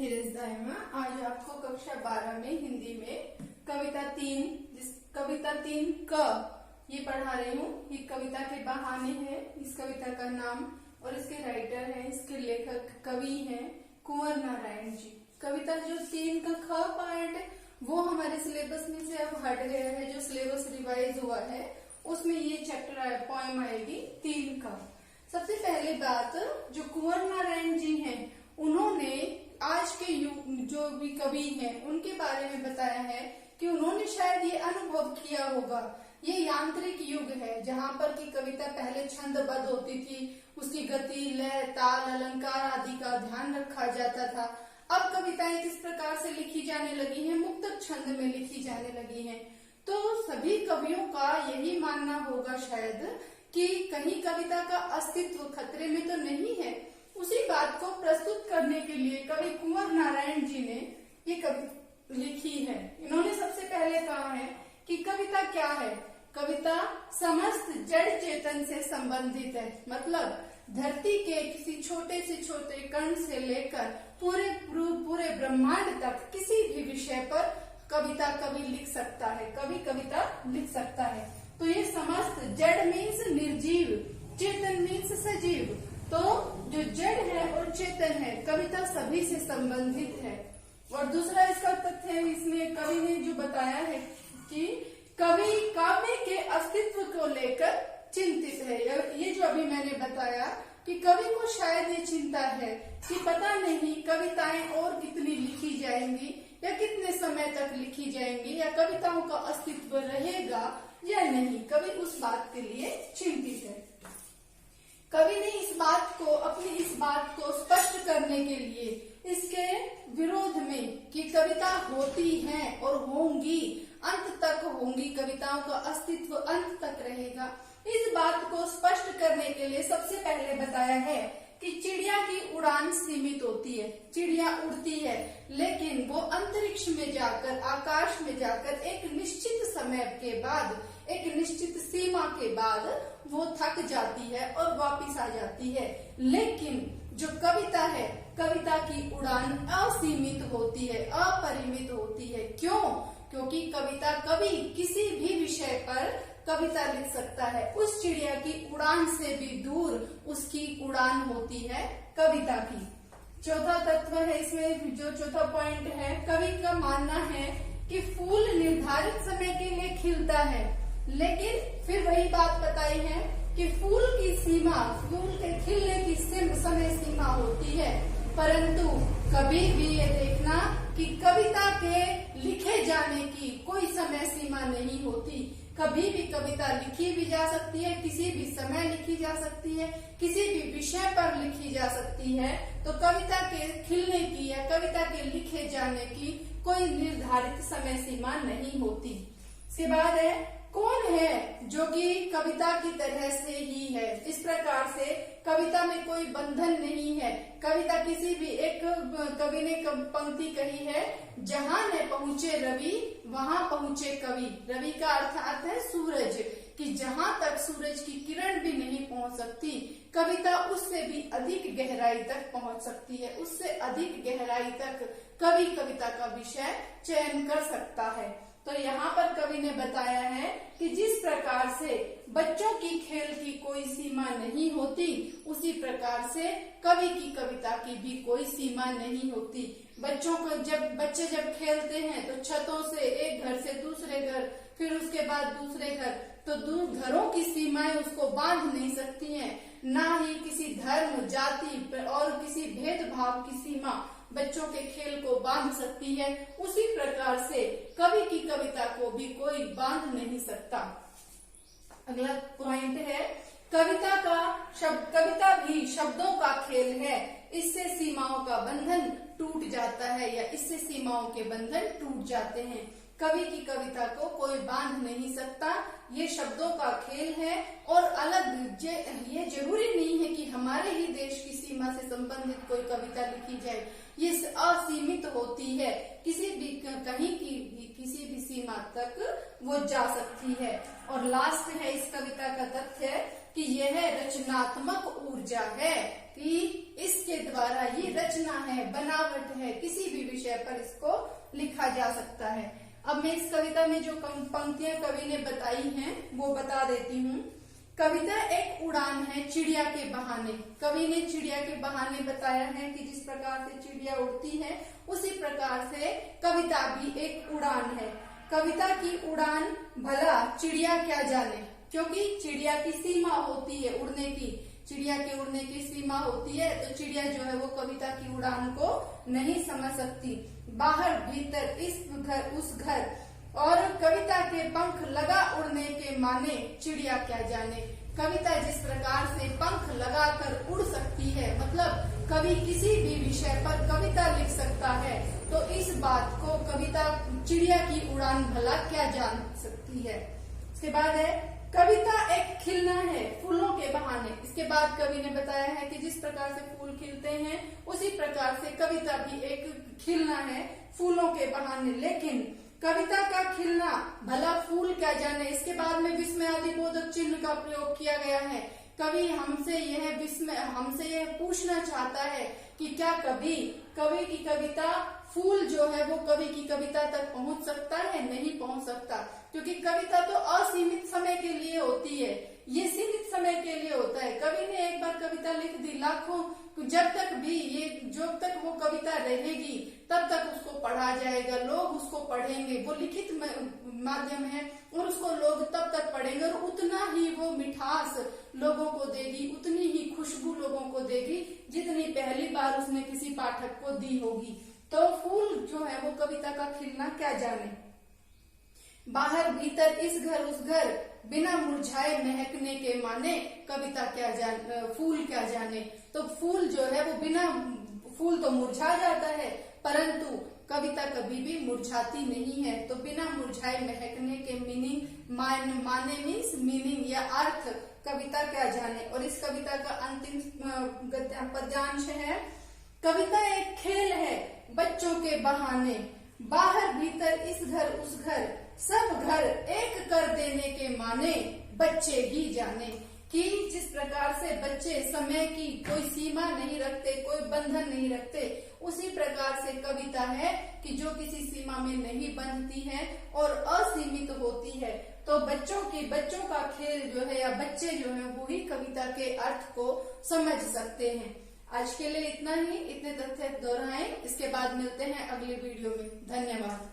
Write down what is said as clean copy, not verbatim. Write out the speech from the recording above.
धीरज दायमा। आज आपको कक्षा 12 में हिंदी में कविता 3 क ये पढ़ा रही हूँ। ये कविता के बहाने है। इस कविता का नाम और इसके राइटर हैं, इसके लेखक कवि हैं कुंवर नारायण जी। कविता जो 3 का ख पार्ट वो हमारे सिलेबस में से अब हट गया है। जो सिलेबस रिवाइज हुआ है उसमें ये चैप्टर पोएम आएगी 3 का। सबसे पहले बात, जो कुंवर नारायण जी हैं उन्होंने आज के युग जो भी कवि हैं उनके बारे में बताया है कि उन्होंने शायद ये अनुभव किया होगा। ये यांत्रिक युग है जहाँ पर की कविता पहले छंदबद्ध होती थी, उसकी गति, लय, ताल, अलंकार आदि का ध्यान रखा जाता था। अब कविताएं किस प्रकार से लिखी जाने लगी हैं, मुक्तक छंद में लिखी जाने लगी हैं। तो सभी कवियों का यही मानना होगा शायद कि कहीं कविता का अस्तित्व खतरे में तो नहीं है। उसी बात को प्रस्तुत करने के लिए कवि कुंवर नारायण जी ने ये कविता लिखी है। इन्होंने सबसे पहले कहा है कि कविता क्या है। कविता समस्त जड़ चेतन से संबंधित है, मतलब धरती के किसी छोटे से छोटे कण से लेकर पूरे ब्रह्मांड तक किसी भी विषय पर कविता कवि लिख सकता है, कवि कविता लिख सकता है। तो ये समस्त जड़ मीन्स निर्जीव, चेतन मीन्स सजीव। तो जो जड़ है और चेतन है, कविता सभी से संबंधित है। और दूसरा इसका तथ्य है, इसमें कवि ने जो बताया है कि कवि काव्य के अस्तित्व को लेकर चिंतित है। ये जो अभी मैंने बताया कि कवि को शायद ये चिंता है कि पता नहीं कविताएं और कितनी लिखी जाएंगी या कितने समय तक लिखी जाएंगी या कविताओं का अस्तित्व रहेगा या नहीं। कवि उस बात के लिए चिंतित है। कवि ने अपनी इस बात को स्पष्ट करने के लिए इसके विरोध में कि कविता होती है और होंगी, अंत तक होंगी, कविताओं का अस्तित्व अंत तक रहेगा, इस बात को स्पष्ट करने के लिए सबसे पहले बताया है कि चिड़िया की उड़ान सीमित होती है। चिड़िया उड़ती है लेकिन वो अंतरिक्ष में जाकर, आकाश में जाकर एक निश्चित समय के बाद, एक निश्चित सीमा के बाद वो थक जाती है और वापस आ जाती है। लेकिन जो कविता है, कविता की उड़ान असीमित होती है, अपरिमित होती है। क्यों? क्योंकि कवि किसी भी विषय पर कविता लिख सकता है। उस चिड़िया की उड़ान से भी दूर उसकी उड़ान होती है कविता की। चौथा तत्व है इसमें, जो चौथा पॉइंट है, कवि का मानना है कि फूल निर्धारित समय के लिए खिलता है, लेकिन फिर वही बात बताई है कि फूल की सीमा, फूल के खिलने की समय सीमा होती है। परंतु कभी भी ये देखना कि कविता के लिखे जाने की कोई समय सीमा नहीं होती। कभी भी कविता लिखी भी जा सकती है, किसी भी समय लिखी जा सकती है, किसी भी विषय पर लिखी जा सकती है। तो कविता के खिलने की या कविता के लिखे जाने की कोई निर्धारित समय सीमा नहीं होती। इसके बाद है, कौन है जो कि कविता की तरह से ही है। इस प्रकार से कविता में कोई बंधन नहीं है। कविता किसी भी, एक कवि ने पंक्ति कही है, जहां न पहुंचे रवि वहां पहुंचे कवि। रवि का अर्थ है सूरज, कि जहां तक सूरज की किरण भी नहीं पहुंच सकती, कविता उससे भी अधिक गहराई तक पहुंच सकती है। उससे अधिक गहराई तक कवि कविता का विषय चयन कर सकता है। तो यहाँ पर कवि ने बताया है कि जिस प्रकार से बच्चों की खेल की कोई सीमा नहीं होती, उसी प्रकार से कवि की कविता की भी कोई सीमा नहीं होती। बच्चे जब खेलते हैं तो छतों से एक घर से दूसरे घर, फिर उसके बाद दूसरे घर, तो घरों की सीमाएं उसको बांध नहीं सकती हैं। ना ही किसी धर्म, जाति और किसी भेदभाव की सीमा बच्चों के खेल को बांध सकती है। उसी प्रकार से कवि की कविता को भी कोई बांध नहीं सकता। अगला पॉइंट है, कविता भी शब्दों का खेल है। इससे सीमाओं का बंधन टूट जाता है या इससे सीमाओं के बंधन टूट जाते हैं। कवि की कविता को कोई बांध नहीं सकता। ये शब्दों का खेल है और ये जरूरी नहीं है कि हमारे ही देश की सीमा से संबंधित कोई कविता लिखी जाए। ये असीमित होती है, कहीं की किसी भी सीमा तक वो जा सकती है। और लास्ट है इस कविता का तथ्य, कि यह रचनात्मक ऊर्जा है, कि इसके द्वारा ये रचना है, बनावट है, किसी भी विषय पर इसको लिखा जा सकता है। अब मैं इस कविता में जो पंक्तियां कवि ने बताई हैं वो बता देती हूँ। कविता एक उड़ान है चिड़िया के बहाने। कवि ने चिड़िया के बहाने बताया है कि जिस प्रकार से चिड़िया उड़ती है उसी प्रकार से कविता भी एक उड़ान है। कविता की उड़ान भला चिड़िया क्या जाने, क्योंकि चिड़िया की सीमा होती है उड़ने की, चिड़िया के उड़ने की सीमा होती है, तो चिड़िया जो है वो कविता की उड़ान को नहीं समझ सकती। बाहर भीतर इस घर उस घर और कविता के पंख लगा उड़ने के माने चिड़िया क्या जाने। कविता जिस प्रकार से पंख लगाकर उड़ सकती है, मतलब कवि किसी भी विषय पर कविता लिख सकता है, तो इस बात को कविता चिड़िया की उड़ान भला क्या जान सकती है। इसके बाद है कविता एक खिलना है फूलों के बहाने। इसके बाद कवि ने बताया है कि जिस प्रकार से फूल खिलते हैं उसी प्रकार से कविता भी एक खिलना है फूलों के बहाने। लेकिन कविता का खिलना भला फूल क्या जाने, इसके बाद में विस्मय आदि बोधक चिन्ह का प्रयोग किया गया है। कवि हमसे यह पूछना चाहता है कि क्या कवि की कविता फूल जो है वो कवि की कविता तक पहुंच सकता है? नहीं पहुंच सकता, क्योंकि कविता तो असीमित समय के लिए होती है, ये सीमित समय के लिए होता है। कवि ने एक बार कविता लिख दी, लाखों जब तक भी जब तक वो कविता रहेगी तब तक उसको पढ़ा जाएगा, लोग उसको पढ़ेंगे, वो लिखित माध्यम है और उसको लोग तब तक पढ़ेंगे और उतना ही वो मिठास लोगों को देगी, उतनी ही खुशबू लोगों को देगी जितनी पहली बार उसने किसी पाठक को दी होगी। तो फूल जो है वो कविता का खिलना क्या जाने। बाहर भीतर इस घर उस घर बिना मुरझाए महकने के माने कविता क्या जाने, फूल क्या जाने। तो फूल जो है वो फूल तो मुरझा जाता है, परंतु कविता कभी भी मुरझाती नहीं है। तो बिना मुरझाए महकने के माने मीन्स मीनिंग या अर्थ कविता क्या जाने। और इस कविता का अंतिम पद्यांश है कविता एक खेल है बच्चों के बहाने। बाहर भीतर इस घर उस घर सब घर एक कर देने के माने बच्चे ही जाने। कि जिस प्रकार से बच्चे समय की कोई सीमा नहीं रखते, कोई बंधन नहीं रखते, उसी प्रकार से कविता है कि जो किसी सीमा में नहीं बंधती है और असीमित होती है। तो बच्चों का खेल जो है या बच्चे जो है वो ही कविता के अर्थ को समझ सकते हैं। आज के लिए इतना ही, इतने तथ्य दोहराएं, इसके बाद मिलते हैं अगले वीडियो में। धन्यवाद।